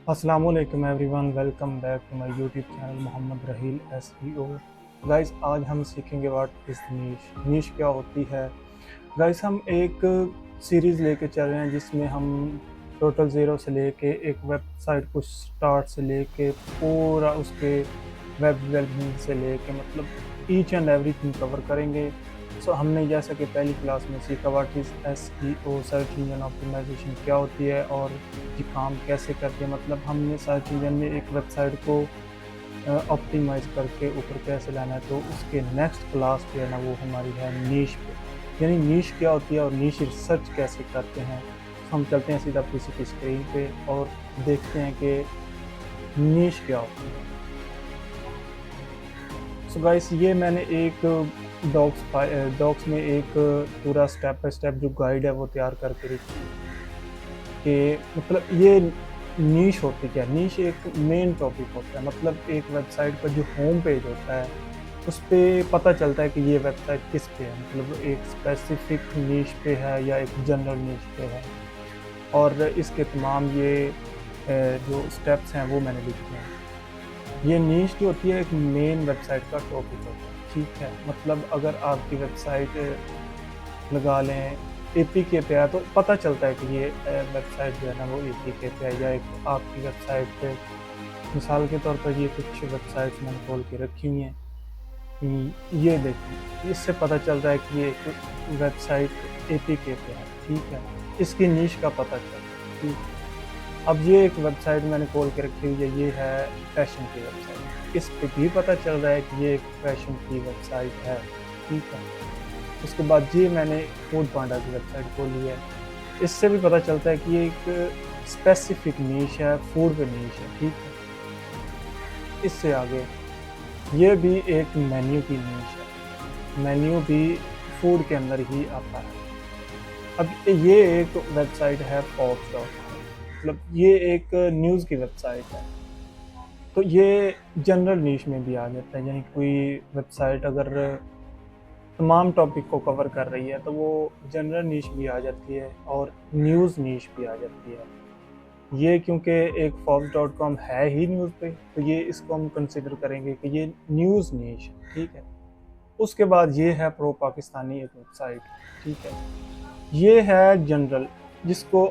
अस्सलामुअलैकुम everyone, welcome back to my YouTube channel Mohammad Raheel SEO. Guys, आज हम सीखेंगे व्हाट इज़ नीश। नीश क्या होती है। गाइस, हम एक सीरीज़ लेके चल रहे हैं जिसमें हम टोटल ज़ीरो से लेके एक वेबसाइट को स्टार्ट से लेके पूरा उसके वेब डेवलपमेंट से लेके मतलब ईच एंड एवरीथिंग कवर करेंगे। सो हमने जैसा कि पहली क्लास में सीखा what is SEO, search engine optimization क्या होती है और ये काम कैसे करते हैं। मतलब हमने सर्च इंजन में एक वेबसाइट को ऑप्टिमाइज़ करके ऊपर कैसे लाना है। तो उसके नेक्स्ट क्लास जो है ना वो हमारी है नीश पे, यानी नीश क्या होती है और नीश रिसर्च कैसे करते हैं। तो हम चलते हैं सीधा पीसी की स्क्रीन पे और देखते हैं कि नीश क्या होती है। सो गाइस, ये मैंने एक डॉक्स में एक पूरा स्टेप बाय स्टेप जो गाइड है वो तैयार करके रखी है कि मतलब ये नीश होती क्या है। नीश एक मेन टॉपिक होता है, मतलब एक वेबसाइट का जो होम पेज होता है उस पे पता चलता है कि ये वेबसाइट किस पे है, मतलब एक स्पेसिफिक नीश पे है या एक जनरल नीश पे है। और इसके तमाम ये जो स्टेप्स हैं वो मैंने लिखे हैं। ये नीश जो होती है एक मेन वेबसाइट का टॉपिक होता है, ठीक है। मतलब अगर आपकी वेबसाइट लगा लें एपीके पे है तो पता चलता है कि ये वेबसाइट जो है ना वो एपीके पे है। या एक आपकी वेबसाइट पे मिसाल के तौर पर ये कुछ वेबसाइट्स मैंने खोल के रखी हुई हैं ये देखिए, इससे पता चल रहा है कि ये एक वेबसाइट एपीके पे है, ठीक है। इसकी नीश का पता चल रहा है, ठीक है। अब ये एक वेबसाइट मैंने खोल के रखी हुई है, ये है फैशन की वेबसाइट। इस पे भी पता चल रहा है कि ये एक फैशन की वेबसाइट है, ठीक है। उसके बाद ये मैंने फूड पांडा की वेबसाइट खोली है, इससे भी पता चलता है कि ये एक स्पेसिफिक नीश है, फूड पे नीश है, ठीक है। इससे आगे ये भी एक मेन्यू की नीश है, मेन्यू भी फूड के अंदर ही आता है। अब ये एक वेबसाइट है पॉप्स डॉट कॉम, मतलब ये एक न्यूज़ की वेबसाइट है। तो ये जनरल नीश में भी आ जाता है, यानी कोई वेबसाइट अगर तमाम टॉपिक को कवर कर रही है तो वो जनरल नीश भी आ जाती है और न्यूज़ नीश भी आ जाती है। ये क्योंकि एक फॉक्स डॉट कॉम है ही न्यूज़ पे, तो ये इसको हम कंसिडर करेंगे कि ये न्यूज़ नीश है, ठीक है। उसके बाद ये है प्रो पाकिस्तानी एक वेबसाइट, ठीक है। ये है जनरल, जिसको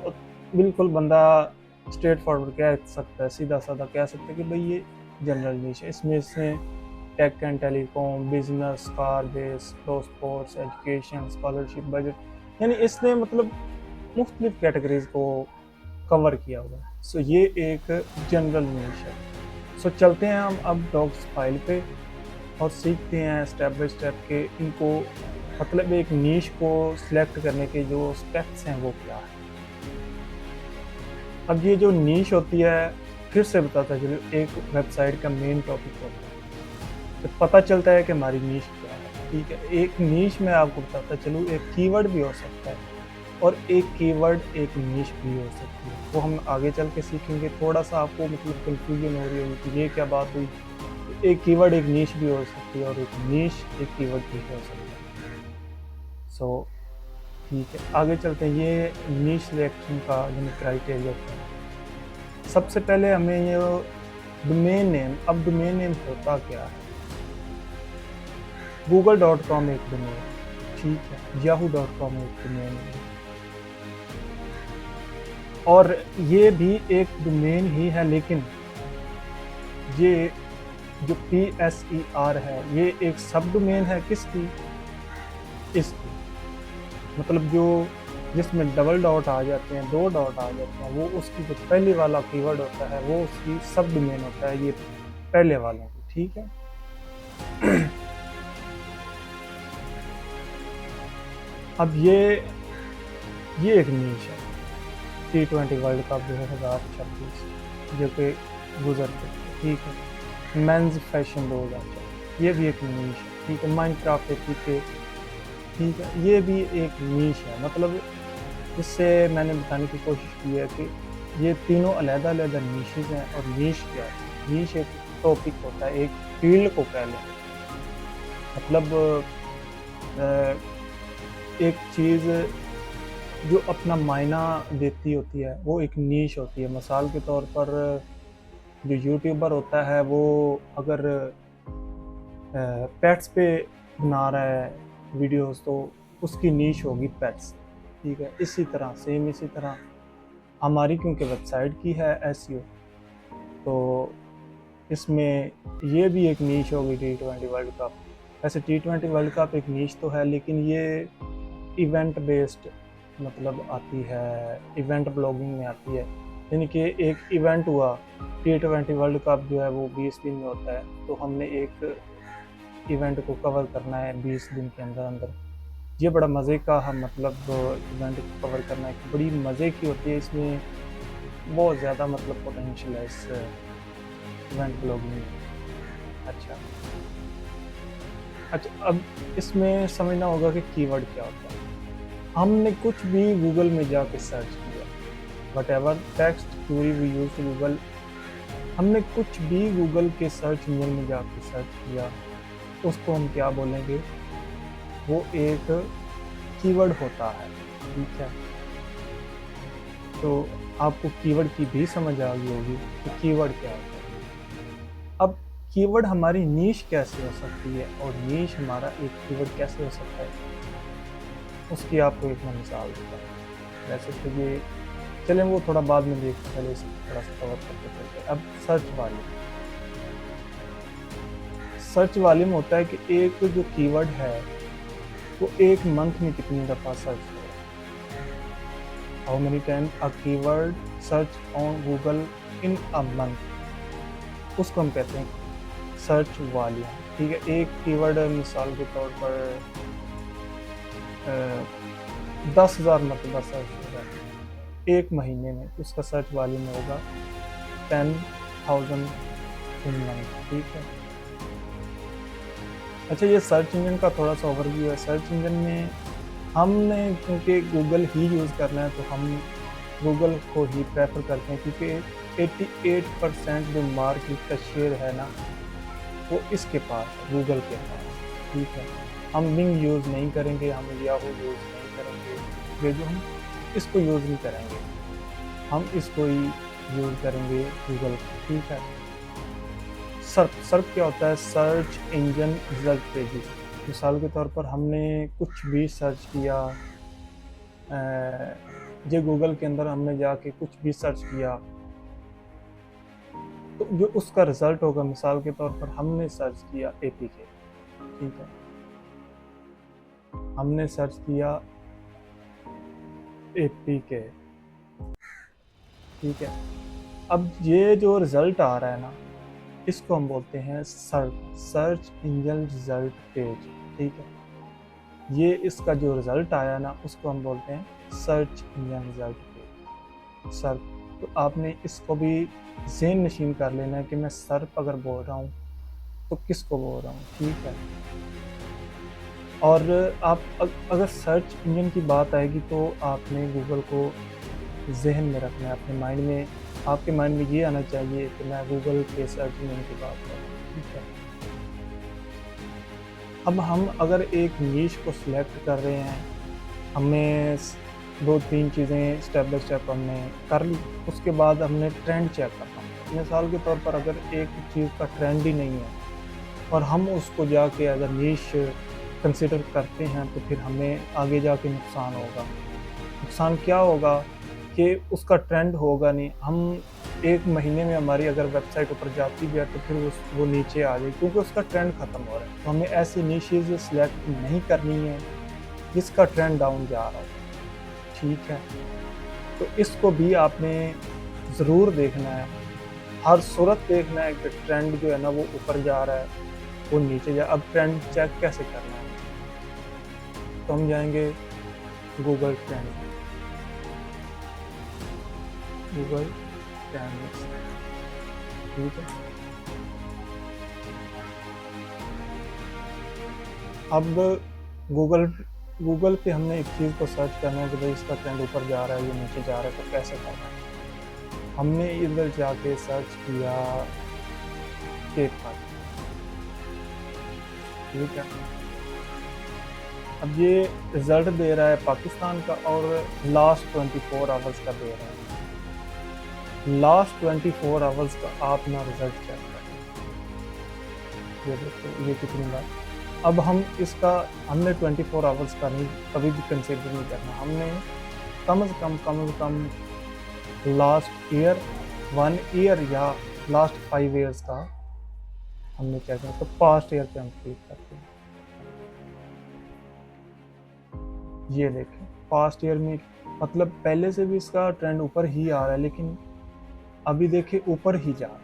बिल्कुल बंदा स्ट्रेट फॉरवर्ड कह सकता है, सीधा साधा कह सकता है कि भाई ये जनरल नीश है। इसमें से tech and telecom, business, car base, pro sports, education, scholarship, budget, यानी इसने मतलब मुख्तलिफ कैटेगरीज को कवर किया हुआ है। सो ये एक जनरल नीश है। सो चलते हैं हम अब डॉक्स फाइल पे और सीखते हैं स्टेप बाय स्टेप के इनको, मतलब एक नीश को सिलेक्ट करने के जो स्टेप्स हैं वो क्या है। अब ये जो नीश होती है, फिर से बताता चलो, एक वेबसाइट का मेन टॉपिक होता है तो पता चलता है कि हमारी नीश क्या है, ठीक है। एक नीश में आपको बताता चलूँ, एक कीवर्ड भी हो सकता है और एक कीवर्ड एक नीश भी हो सकती है। वो हम आगे चल के सीखेंगे। थोड़ा सा आपको मतलब कंफ्यूजन हो रही होगी कि ये क्या बात हुई। एक कीवर्ड एक नीश भी हो सकती है और एक नीश एक कीवर्ड भी हो सकता है। सो ठीक है, आगे चलते हैं। ये नीश सिलेक्शन का यानी क्राइटेरिया क्या है। सबसे पहले हमें ये डोमेन नेम, अब डोमेन नेम होता क्या है। google.com एक डोमेन, ठीक है। yahoo.com एक डोमेन है और ये भी एक डोमेन ही है, लेकिन ये जो PSER है ये एक सब डोमेन है किसकी, इसकी। मतलब जो जिसमें डबल डॉट आ जाते हैं, दो डॉट आ जाते हैं, वो उसकी जो पहले वाला कीवर्ड होता है वो उसकी सब डोमेन होता है, ये पहले वालों की, ठीक है। अब ये एक नीश है, T20 वर्ल्ड कप 2026 जो कि गुजर चुका है, ठीक है। मेंस फैशन 2024 ये भी एक नीश है, ठीक है। माइनक्राफ्ट एपीके, ठीक है, ये भी एक नीश है। मतलब इससे मैंने बताने की कोशिश की है कि ये तीनों अलग-अलग नीशेस हैं। और नीश क्या है, नीश एक टॉपिक होता है, एक फील्ड को कह लें। मतलब एक चीज़ जो अपना मायना देती होती है, वो एक नीश होती है। मिसाल के तौर पर जो यूट्यूबर होता है वो अगर पेट्स पे बना रहा है वीडियोस, तो उसकी नीश होगी पेट्स। ठीक है, इसी तरह सेम इसी तरह हमारी क्योंकि वेबसाइट की है एसईओ, तो इसमें ये भी एक नीश होगी T20 वर्ल्ड कप। वैसे T20 वर्ल्ड कप एक नीश तो है, लेकिन ये इवेंट बेस्ड मतलब आती है, इवेंट ब्लॉगिंग में आती है। यानी कि एक इवेंट हुआ, T20 वर्ल्ड कप जो है वो 20 दिन में होता है, तो हमने एक इवेंट को कवर करना है 20 दिन के अंदर अंदर। ये बड़ा मज़े का मतलब इवेंट को कवर करना है, बड़ी मज़े की होती है। इसमें बहुत ज़्यादा मतलब पोटेंशियल है इस इवेंट ब्लॉगिंग में। अच्छा अच्छा, अब इसमें समझना होगा कि कीवर्ड क्या होता है। हमने कुछ भी गूगल में जाके सर्च किया, whatever text query we use to Google, हमने कुछ भी गूगल के सर्च इंजन में जाके सर्च किया, उसको हम क्या बोलेंगे, वो एक कीवर्ड होता है। ठीक है, तो आपको कीवर्ड की भी समझ आ गई होगी कि कीवर्ड क्या होता है। अब कीवर्ड हमारी नीश कैसे हो सकती है और नीश हमारा एक कीवर्ड कैसे हो सकता है, उसकी आपको एक मैं मिसाल देता हूँ। वैसे तो ये चलें वो थोड़ा बाद में देखते, पहले इसे थोड़ा सा कवर करते चलते हैं। अब सर्च वॉल्यूम होता है कि एक जो कीवर्ड है वो एक मंथ में कितनी दफ़ा सर्च हो रहा है। How many time a keyword search on Google in a month, उसको हम कहते हैं सर्च वॉल्यूम। ठीक है, एक कीवर्ड मिसाल के तौर पर 10,000 मरतबा सर्च हो रहा है एक महीने में, उसका सर्च वॉल्यूम होगा 10,000 इन मंथ। ठीक है, अच्छा ये सर्च इंजन का थोड़ा सा ओवरव्यू है। सर्च इंजन में हमने क्योंकि गूगल ही यूज़ करना है, तो हम गूगल को ही प्रेफर करते हैं, क्योंकि 88% जो मार्केट का शेयर है ना, वो इसके पास है, गूगल के पास। ठीक है, हम बिंग यूज़ नहीं करेंगे, हम याहू यूज़ नहीं करेंगे, ये जो हम इसको यूज़ नहीं करेंगे, हम इसको ही यूज़ करेंगे गूगल को। ठीक है, सर्च क्या होता है, सर्च इंजन रिजल्ट पेजेस। मिसाल के तौर पर हमने कुछ भी सर्च किया, जो गूगल के अंदर हमने जाके कुछ भी सर्च किया, तो जो उसका रिजल्ट होगा, मिसाल के तौर पर हमने सर्च किया APK। ठीक है, हमने सर्च किया APK। ठीक है, अब ये जो रिजल्ट आ रहा है ना, इसको हम बोलते हैं सर्च इंजन रिजल्ट पेज। ठीक है, ये इसका जो रिजल्ट आया ना, उसको हम बोलते हैं search engine result page, search. तो आपने इसको भी ज़हन नशीन कर लेना है कि मैं सर्प अगर बोल रहा हूँ तो किसको बोल रहा हूँ। ठीक है, और आप अगर सर्च इंजन की बात आएगी तो आपने गूगल को जहन में रखना है, अपने माइंड में, आपके माइंड में ये आना चाहिए कि मैं गूगल के सर्च इंजन की बात कर रहा हूँ। ठीक है, अब हम अगर एक नीश को सिलेक्ट कर रहे हैं, हमने 2-3 चीज़ें स्टेप बाय स्टेप हमने कर ली, उसके बाद हमने ट्रेंड चेक करना। मिसाल के तौर पर अगर एक चीज़ का ट्रेंड ही नहीं है और हम उसको जाके अगर नीश कंसिडर करते हैं, तो फिर हमें आगे जाके नुकसान होगा। नुकसान क्या होगा कि उसका ट्रेंड होगा नहीं, हम एक महीने में हमारी अगर वेबसाइट ऊपर जाती भी है तो फिर वो नीचे आ जाए, क्योंकि उसका ट्रेंड ख़त्म हो रहा है। तो हमें ऐसी निशेज़ सिलेक्ट नहीं करनी है जिसका ट्रेंड डाउन जा रहा हो। ठीक है, तो इसको भी आपने ज़रूर देखना है, हर सूरत देखना है कि ट्रेंड जो है ना वो ऊपर जा रहा है, वो नीचे जा। अब ट्रेंड चेक कैसे करना है, तो हम जाएंगे गूगल ट्रेंड, गूगल ट्रेंड्स। ठीक है, अब गूगल पे हमने एक चीज़ को सर्च करना है कि भाई इसका ट्रेंड ऊपर जा रहा है, ये नीचे जा रहा है, तो कैसे करना है। हमने इधर जाके सर्च किया केक पर। ठीक है, अब ये रिज़ल्ट दे रहा है पाकिस्तान का और लास्ट 24 आवर्स का दे रहा है। लास्ट 24 आवर्स का आप ना रिज़ल्ट चेक करें, ये देखो ये कितनी बार। अब हम इसका हमने 24 आवर्स का नहीं कभी भी कंसिडर नहीं करना, हमने कम से कम लास्ट ईयर 1 ईयर या लास्ट 5 ईयर्स का हमने चेक करना। तो पास्ट ईयर पे हम क्लिक करते हैं, ये देखें पास्ट ईयर में मतलब पहले से भी इसका ट्रेंड ऊपर ही आ रहा है, लेकिन अभी देखिए ऊपर ही जा रहा है।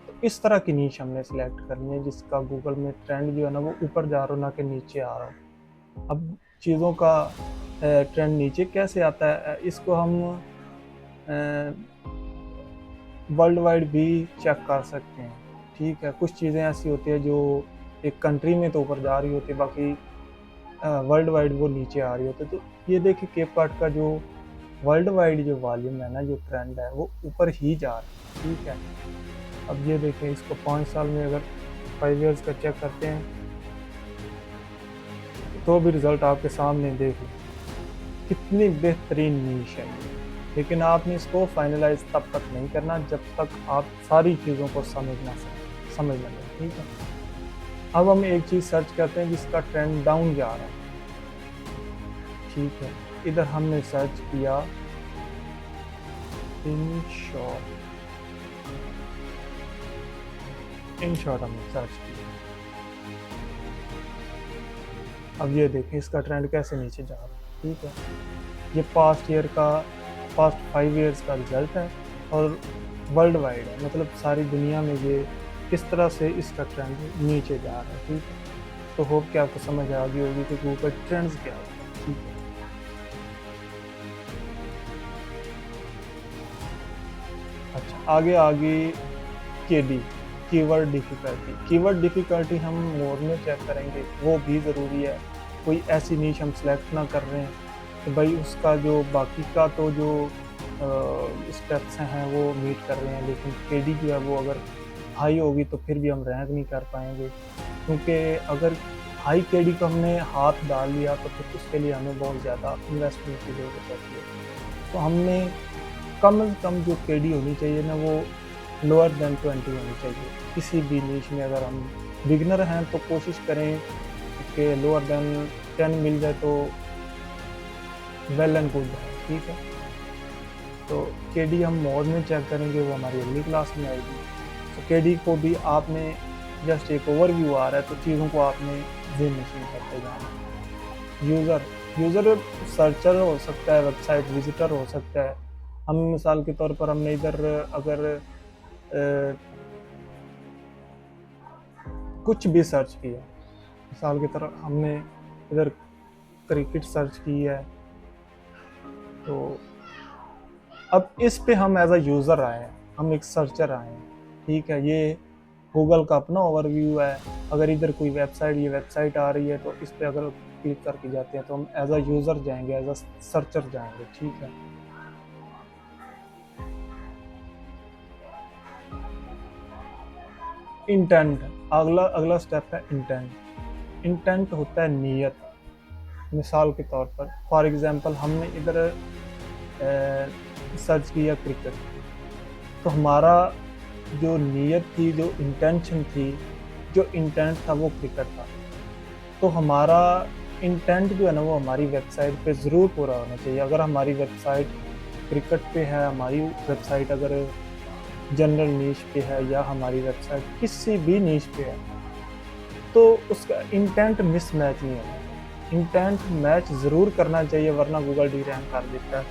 तो इस तरह की नीश हमने सिलेक्ट करनी है जिसका गूगल में ट्रेंड जो है ना वो ऊपर जा रहा हो, ना कि नीचे आ रहा हो। अब चीज़ों का ट्रेंड नीचे कैसे आता है, इसको हम वर्ल्ड वाइड भी चेक कर सकते हैं। ठीक है, कुछ चीज़ें ऐसी होती है जो एक कंट्री में तो ऊपर जा रही होती है, बाकी वर्ल्ड वाइड वो नीचे आ रही होती है। तो ये देखिए केपकट का जो वर्ल्ड वाइड जो वॉल्यूम है ना, जो ट्रेंड है वो ऊपर ही जा रहा है। ठीक है, अब ये देखें इसको 5 साल में अगर 5 ईयर्स का चेक करते हैं तो भी रिज़ल्ट आपके सामने देख लो, कितनी बेहतरीन नीश है। लेकिन आपने इसको फाइनलाइज तब तक नहीं करना जब तक आप सारी चीज़ों को समझ लें। ठीक है, अब हम एक चीज़ सर्च करते हैं जिसका ट्रेंड डाउन जा रहा है। ठीक है, इधर हमने सर्च किया इन शॉर्ट हमने सर्च किया। अब ये देखें इसका ट्रेंड कैसे नीचे जा रहा है। ठीक है, ये पास्ट 5 ईयर्स का रिजल्ट है और वर्ल्ड वाइड है, मतलब सारी दुनिया में ये किस तरह से इसका ट्रेंड नीचे जा रहा है। ठीक है, तो होप कि आपको समझ आ गई होगी कि गूगल ट्रेंड्स क्या होता है। ठीक है, अच्छा आगे केडी कीवर्ड डिफ़िकल्टी हम मोर में चेक करेंगे, वो भी ज़रूरी है। कोई ऐसी नीश हम सेलेक्ट ना कर रहे हैं तो भाई उसका जो बाकी का तो जो स्टेप्स हैं वो मीट कर रहे हैं, लेकिन केडी जो है वो अगर हाई होगी तो फिर भी हम रैंक नहीं कर पाएंगे, क्योंकि अगर हाई केडी को हमने हाथ डाल लिया तो फिर उसके लिए हमें बहुत ज़्यादा इन्वेस्टमेंट की ज़रूरत होती है। तो हमने कम से कम जो केडी होनी चाहिए ना वो लोअर देन 20 होनी चाहिए। किसी भी नीश में अगर हम बिगनर हैं तो कोशिश करें कि लोअर देन 10 मिल जाए तो वेल एंड गुड है। ठीक है, तो केडी हम मोर में चेक करेंगे, वो हमारी अगली क्लास में आएगी। तो केडी को भी आपने जस्ट एक ओवरव्यू आ रहा है तो चीज़ों को आपने ज़हन नशीन करते जाना। यूज़र सर्चर हो सकता है, वेबसाइट विजिटर हो सकता है। हम मिसाल के तौर पर हमने इधर अगर कुछ भी सर्च किया, मिसाल की तरह हमने इधर क्रिकेट सर्च की है, तो अब इस पे हम एज अ यूज़र आए हैं, हम एक सर्चर आए हैं। ठीक है, ये गूगल का अपना ओवरव्यू है। अगर इधर कोई वेबसाइट आ रही है तो इस पे अगर क्लिक करके जाते हैं तो हम एज अ यूज़र जाएंगे, एज अ सर्चर जाएंगे। ठीक है, इंटेंट अगला स्टेप है इंटेंट होता है नीयत। मिसाल के तौर पर फॉर एग्जांपल हमने इधर सर्च किया क्रिकेट, तो हमारा जो नीयत थी, जो इंटेंशन थी, जो इंटेंट था वो क्रिकेट था। तो हमारा इंटेंट जो है ना वो हमारी वेबसाइट पे ज़रूर पूरा होना चाहिए। अगर हमारी वेबसाइट क्रिकेट पे है, हमारी वेबसाइट अगर जनरल नीश पे है, या हमारी वेबसाइट किसी भी नीश पे है, तो उसका इंटेंट मिसमैच नहीं होना। इंटेंट मैच ज़रूर करना चाहिए, वरना गूगल डी रैंक कर देता है।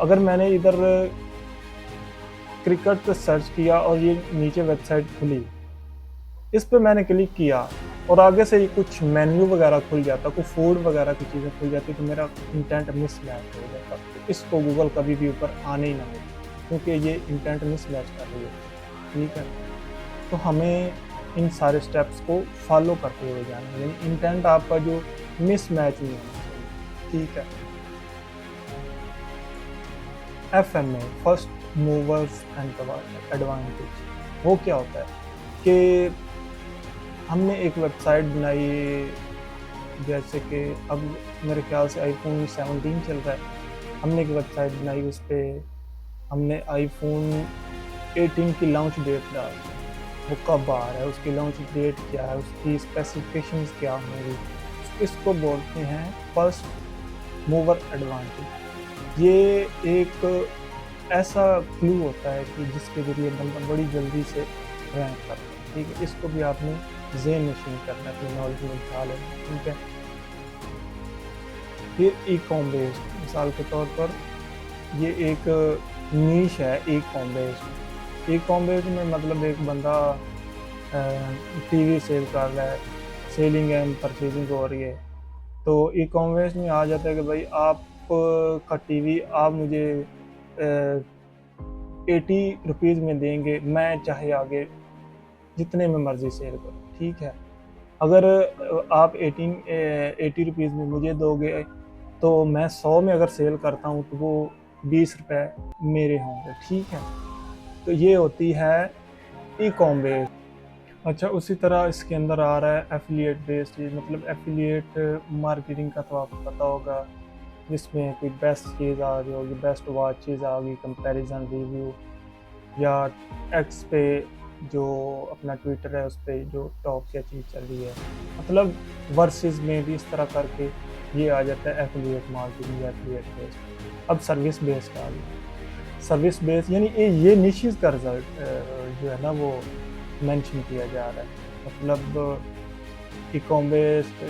अगर मैंने इधर क्रिकेट पे सर्च किया और ये नीचे वेबसाइट खुली, इस पे मैंने क्लिक किया और आगे से कुछ मेन्यू वगैरह खुल जाता, कुछ फूड वगैरह की चीज़ें खुल जाती, तो मेरा इंटेंट मिसमैच हो जाता। तो इसको गूगल कभी भी ऊपर आने ही ना हो, क्योंकि ये इंटेंट मिसमैच कर रही है। ठीक है, तो हमें इन सारे स्टेप्स को फॉलो करते हुए जाना है, यानी इंटेंट आपका जो मिसमैच नहीं होना चाहिए। ठीक है, FMA फर्स्ट मूवर्स एडवांटेज, वो क्या होता है कि हमने एक वेबसाइट बनाई जैसे कि अब मेरे ख्याल से आईफोन 17 चल रहा है, हमने एक वेबसाइट बनाई, उस पर हमने आईफोन 18 की लॉन्च डेट डाली, वो कब आ रहा है, उसकी लॉन्च डेट क्या है, उसकी स्पेसिफिकेशंस क्या होंगी। इसको बोलते हैं फर्स्ट मूवर एडवांटेज। ये एक ऐसा क्लू होता है कि जिसके ज़रिए बंदा बड़ी जल्दी से रैंक करता है, ठीक है। इसको भी आपने ज़हन नशीन करना है, अपनी नॉलेज में ढाल लेना, ठीक है। फिर ई कॉम बेस्ड, मिसाल के तौर पर ये एक नीश है e com based. E com based में मतलब एक बंदा टीवी सेल कर रहा है, सेलिंग एंड परचेजिंग हो रही है, तो ई कॉमर्स में आ जाता है कि भाई आप का टीवी आप मुझे 80 रुपीज़ में देंगे, मैं चाहे आगे जितने में मर्जी सेल करूँ, ठीक है। अगर आप 80 रुपीज़ में मुझे दोगे, तो मैं 100 में अगर सेल करता हूँ तो वो 20 रुपये मेरे होंगे, ठीक है। तो ये होती है ई कॉम बेस्ड। अच्छा, उसी तरह इसके अंदर आ रहा है एफिलिएट बेस्ड, मतलब एफिलिएट मार्केटिंग का तो आपको पता होगा, जिसमें कोई बेस्ट चीज़ आ रही होगी, बेस्ट वॉच चीज़ आ गई, कंपैरिजन रिव्यू, या एक्स पे जो अपना ट्विटर है उस पर जो टॉप क्या चीज़ चल रही है, मतलब वर्सेस में भी इस तरह करके ये आ जाता है एफिलिएट मार्केटिंग या एफिलिएट बेस्ड। अब सर्विस बेस्ड आ गई। सर्विस बेस्ड यानी ये निशिज़ का रिजल्ट जो है ना वो मेंशन किया जा रहा है, मतलब e-com based,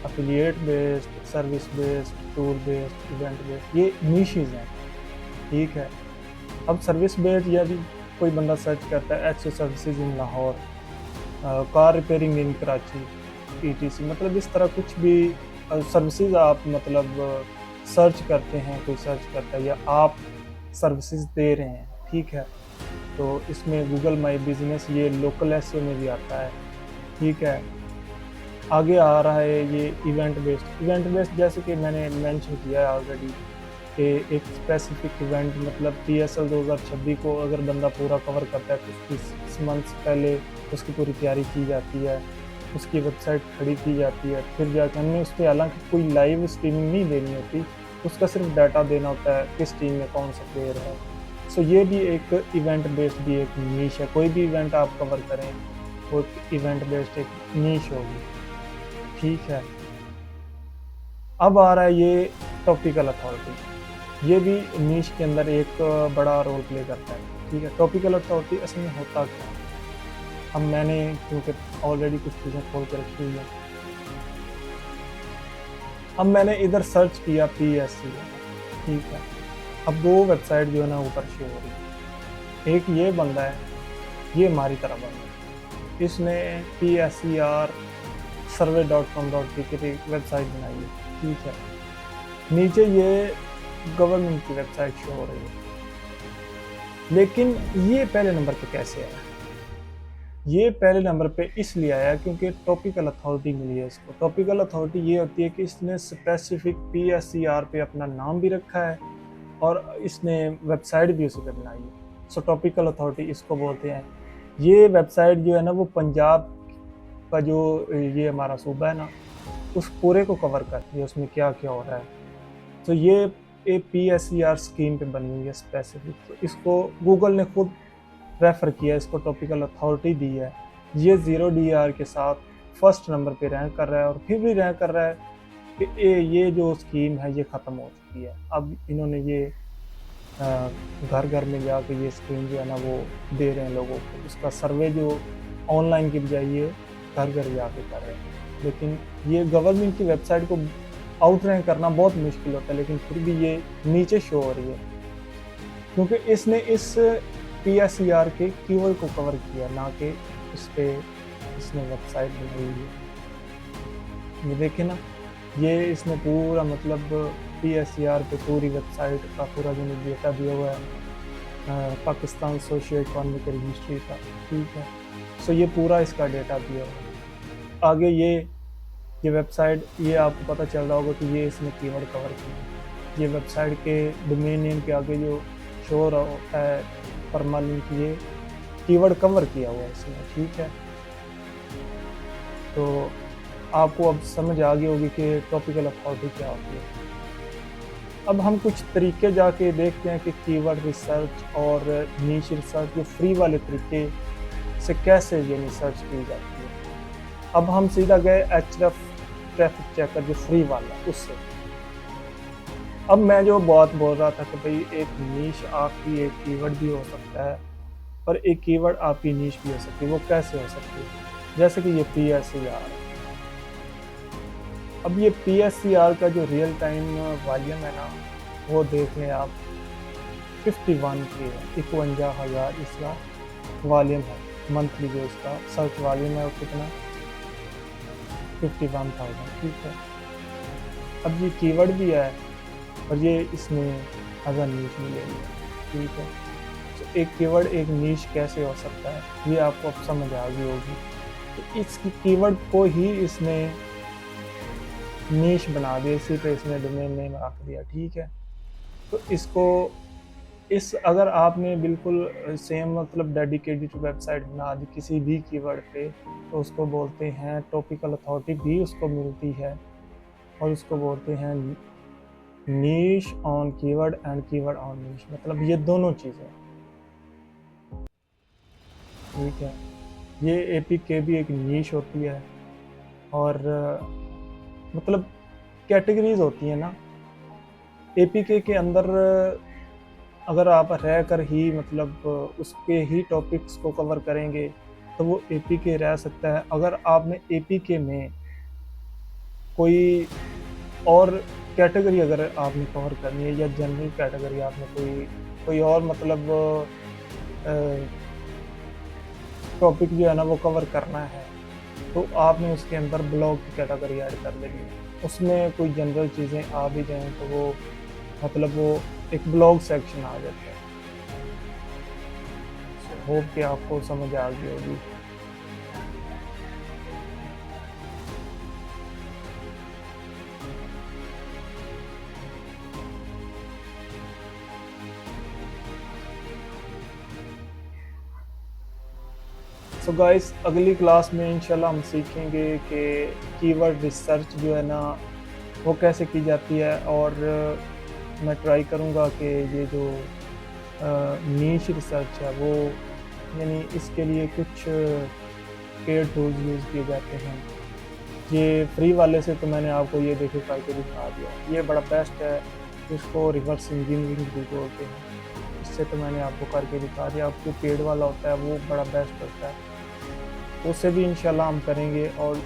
affiliate based, service based, tour based, event based, ये निशेस हैं, ठीक है। अब सर्विस बेस्ड यदि कोई बंदा सर्च करता है एक्सो services in Lahore, car repairing in Karachi, etc, मतलब इस तरह कुछ भी सर्विसेज आप मतलब सर्च करते हैं, कोई सर्च करता है या आप सर्विसेज दे रहे हैं, ठीक है, तो इसमें गूगल माई बिजनेस ये लोकल एसईओ में भी आता है, ठीक है। आगे आ रहा है ये इवेंट बेस्ड। इवेंट बेस्ड जैसे कि मैंने मेंशन किया है ऑलरेडी कि एक स्पेसिफिक इवेंट, मतलब PSL 2026 को अगर बंदा पूरा कवर करता है तो उसकी 6 मंथ्स पहले उसकी पूरी तैयारी की जाती है, उसकी वेबसाइट खड़ी की जाती है, फिर जाकर हमने उस पर हालांकि कोई लाइव स्ट्रीमिंग नहीं देनी होती, उसका सिर्फ डाटा देना होता है किस टीम में कौन सा प्लेयर है। सो ये भी एक इवेंट बेस्ड भी एक नीश है, कोई भी इवेंट आप कवर करें वो इवेंट बेस्ड एक नीश होगी, ठीक है। अब आ रहा है ये टॉपिकल अथॉरिटी, ये भी नीश के अंदर एक बड़ा रोल प्ले करता है, ठीक है। टॉपिकल अथॉरिटी असल में होता क्या है, अब मैंने क्योंकि ऑलरेडी कुछ चीज़ें खोल कर रखी हुई हैं, अब मैंने इधर सर्च किया PSC, ठीक है। अब 2 वेबसाइट जो है ना ऊपर शो हो रही है, एक ये बंदा है, ये हमारी तरह बंदा है, इसने PSCR survey.com.p की वेबसाइट बनाई है, ठीक है। नीचे ये गवर्नमेंट की वेबसाइट शो हो रही है, लेकिन ये पहले नंबर पे कैसे आया? ये पहले नंबर पे इसलिए आया क्योंकि टॉपिकल अथॉरिटी मिली है इसको। टॉपिकल अथॉरिटी ये होती है कि इसने स्पेसिफिक PSCR पे अपना नाम भी रखा है और इसने वेबसाइट भी उसी पे बनाई है। सो टॉपिकल अथॉरिटी इसको बोलते हैं। ये वेबसाइट जो है ना वो पंजाब का जो ये हमारा सूबा है ना उस पूरे को कवर करती है, उसमें क्या क्या हो रहा है। तो ये एक PSCR स्कीम पे बनी हुई है स्पेसिफिक, तो इसको गूगल ने खुद रेफ़र किया, इसको टॉपिकल अथॉरिटी दी है। ये 0 DER के साथ फर्स्ट नंबर पे रैंक कर रहा है और फिर भी रैंक कर रहा है कि ये जो स्कीम है ये ख़त्म हो चुकी है। अब इन्होंने ये घर घर में जाके ये स्कीम जो है ना वो दे रहे हैं लोगों को, उसका सर्वे जो ऑनलाइन की बजाय ये घर घर जाके कर रहे हैं। लेकिन ये गवर्नमेंट की वेबसाइट को आउट रैंक करना बहुत मुश्किल होता है, लेकिन फिर भी ये नीचे शो हो रही है क्योंकि इसने इस PSCR के कीवर्ड को कवर किया, ना कि इस पे इसने वेबसाइट बनाई हुई है। ये देखें ना, ये इसने पूरा मतलब PSCR पे पूरी वेबसाइट का पूरा जो डेटा दिया हुआ है पाकिस्तान सोशियो इकोनॉमिक हिस्ट्री का, ठीक है। सो ये पूरा इसका डेटा दिया हुआ है। आगे ये वेबसाइट, ये आपको पता चल रहा होगा कि ये इसने कीवर्ड कवर किया। ये वेबसाइट के डोमेन नेम के आगे जो शो हो रहा है परमालिंक, ये कीवर्ड कवर किया हुआ है इसमें, ठीक है। तो आपको अब समझ आ गई होगी कि टॉपिकल अथॉरिटी क्या होती है। अब हम कुछ तरीके जाके देखते हैं कि कीवर्ड रिसर्च और नीश रिसर्च जो फ्री वाले तरीके से कैसे ये रिसर्च की जाती है। अब हम सीधा गए एचरेफ ट्रैफिक चेकर जो फ्री वाला उससे। अब मैं जो बात बोल रहा था कि भाई एक नीश आपकी एक कीवर्ड भी हो सकता है और एक कीवर्ड आपकी नीश भी हो सकती है। वो कैसे हो सकती है? जैसे कि ये PSCR। अब ये PSCR का जो रियल टाइम वॉल्यूम है ना, वो देख लें आप 51 की है, 51,000 इसका वॉल्यूम है। मंथली जो इसका सर्च वॉल्यूम है वो कितना, 51,000। ठीक है। अब ये कीवर्ड भी है और ये इसमें एज नीश मिलेगी। ठीक है। तो एक कीवर्ड एक नीश कैसे हो सकता है ये आपको अब समझ आ गई होगी। तो इस कीवर्ड को ही इसने नीश बना दिया, इसी पे इसने डोमेन नेम रख दिया। ठीक है। तो इसको इस अगर आपने बिल्कुल सेम मतलब डेडिकेटेड वेबसाइट बना दी किसी भी कीवर्ड पे, तो उसको बोलते हैं टॉपिकल अथॉरिटी भी उसको मिलती है और उसको बोलते हैं niche on keyword and keyword on niche, मतलब ये दोनों चीज़ें। ठीक है। ये APK भी एक नीश होती है और मतलब कैटेगरीज होती है ना APK के अंदर। अगर आप रह कर ही मतलब उसके ही टॉपिक्स को कवर करेंगे तो वो APK रह सकता है। अगर आपने APK में कोई और कैटेगरी अगर आपने कवर करनी है या जनरल कैटेगरी आपने कोई और मतलब टॉपिक जो है ना वो कवर करना है, तो आपने उसके अंदर ब्लॉग की कैटेगरी ऐड कर लेनी है। उसमें कोई जनरल चीज़ें आ भी जाएँ तो वो मतलब वो एक ब्लॉग सेक्शन आ जाता है। होप कि आपको समझ आ गई होगी। सो गाइस, अगली क्लास में इंशाल्लाह हम सीखेंगे कि कीवर्ड रिसर्च जो है ना वो कैसे की जाती है। और मैं ट्राई करूँगा कि ये जो नीश रिसर्च है वो यानी इसके लिए कुछ पेड टूल्स यूज़ किए जाते हैं। ये फ्री वाले से तो मैंने आपको ये देखे करके दिखा दिया, ये बड़ा बेस्ट है। इसको रिवर्स इंजीनियरिंग भी बोलते हैं। इससे तो मैंने आपको करके दिखा दिया। आपको पेड वाला होता है वो बड़ा बेस्ट होता है, उससे भी इंशाल्लाह हम करेंगे। और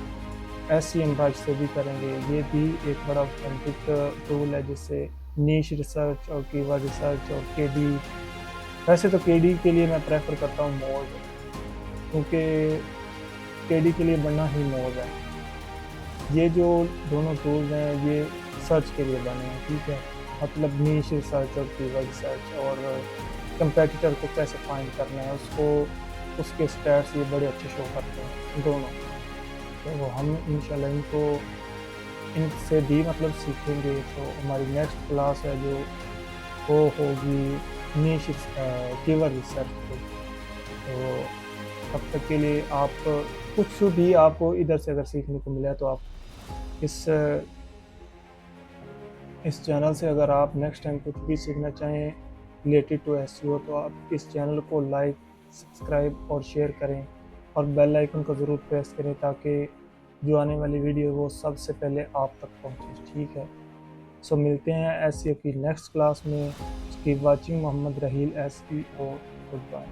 SCM ब्रांच से भी करेंगे। ये भी एक बड़ा ऑथेंटिक टूल है जिससे नीश रिसर्च और कीवर्ड रिसर्च और KD। वैसे तो KD के लिए मैं प्रेफर करता हूँ मोज, क्योंकि KD के लिए बना ही मोज है। ये जो दोनों टूल्स हैं ये सर्च के लिए बने हैं। ठीक है। मतलब नीश रिसर्च और कीवर्ड रिसर्च और कंपेटिटर को कैसे फाइंड करना है उसको, उसके स्टैट्स ये बड़े अच्छे शो करते हैं दोनों। तो हम इंशाल्लाह इनसे भी मतलब सीखेंगे। तो हमारी नेक्स्ट क्लास है जो वो होगी नीश कीवर्ड रिसर्च पे। तो तब तक के लिए आप कुछ भी आपको इधर से अगर सीखने को मिला तो आप इस चैनल से अगर आप नेक्स्ट टाइम कुछ भी सीखना चाहें रिलेटेड टू SEO तो आप इस चैनल को लाइक, सब्सक्राइब और शेयर करें और बेल आइकन को ज़रूर प्रेस करें ताकि जो आने वाली वीडियो वो सबसे पहले आप तक पहुंचे। ठीक है। सो मिलते हैं SEO की नेक्स्ट क्लास में। Keep watching Mohammad Raheel SEO। Good bye.